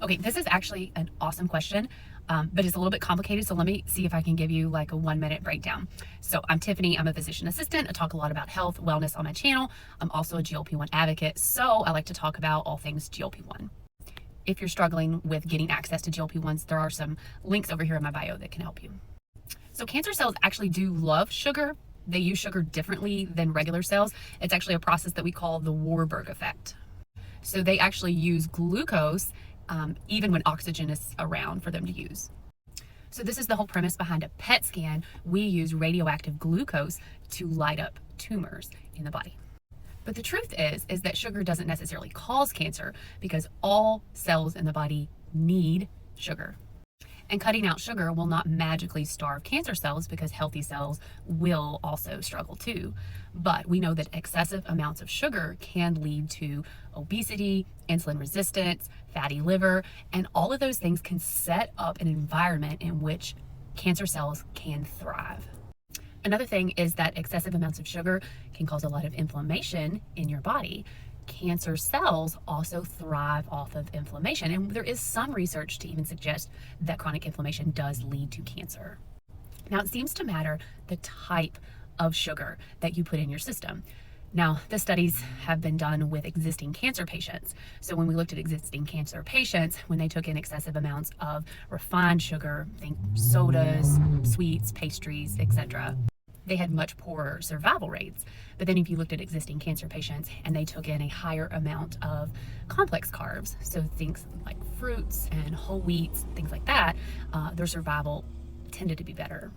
Okay, this is actually an awesome question, but it's a little bit complicated. So let me see if I can give you like a 1 minute breakdown. So I'm Tiffany. I'm a physician assistant. I talk a lot about health, wellness on my channel. I'm also a GLP-1 advocate. So I like to talk about all things GLP-1. If you're struggling with getting access to GLP-1s, there are some links over here in my bio that can help you. So cancer cells actually do love sugar. They use sugar differently than regular cells. It's actually a process that we call the Warberg Effect. So they actually use glucose even when oxygen is around for them to use. So this is the whole premise behind a PET scan. We use radioactive glucose to light up tumors in the body. But the truth is that sugar doesn't necessarily cause cancer because all cells in the body need sugar. And cutting out sugar will not magically starve cancer cells because healthy cells will also struggle too. But we know that excessive amounts of sugar can lead to obesity, insulin resistance, fatty liver, and all of those things can set up an environment in which cancer cells can thrive. Another thing is that excessive amounts of sugar can cause a lot of inflammation in your body. Cancer cells also thrive off of inflammation, and there is some research to even suggest that chronic inflammation does lead to cancer. Now, it seems to matter the type of sugar that you put in your system. Now, the studies have been done with existing cancer patients. So when we looked at existing cancer patients, when they took in excessive amounts of refined sugar, think sodas, sweets, pastries, etc., they had much poorer survival rates. But then if you looked at existing cancer patients and they took in a higher amount of complex carbs, so things like fruits and whole wheats, things like that, their survival tended to be better.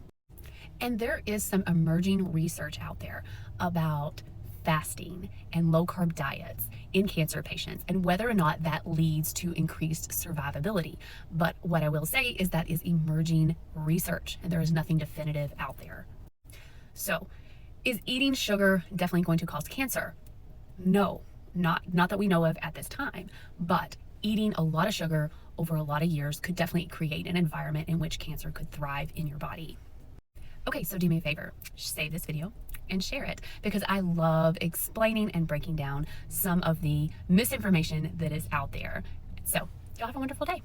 And there is some emerging research out there about fasting and low carb diets in cancer patients and whether or not that leads to increased survivability. But what I will say is that is emerging research and there is nothing definitive out there. So, is eating sugar definitely going to cause cancer? No, not that we know of at this time, but eating a lot of sugar over a lot of years could definitely create an environment in which cancer could thrive in your body. Okay, so do me a favor, save this video and share it because I love explaining and breaking down some of the misinformation that is out there. So, y'all have a wonderful day.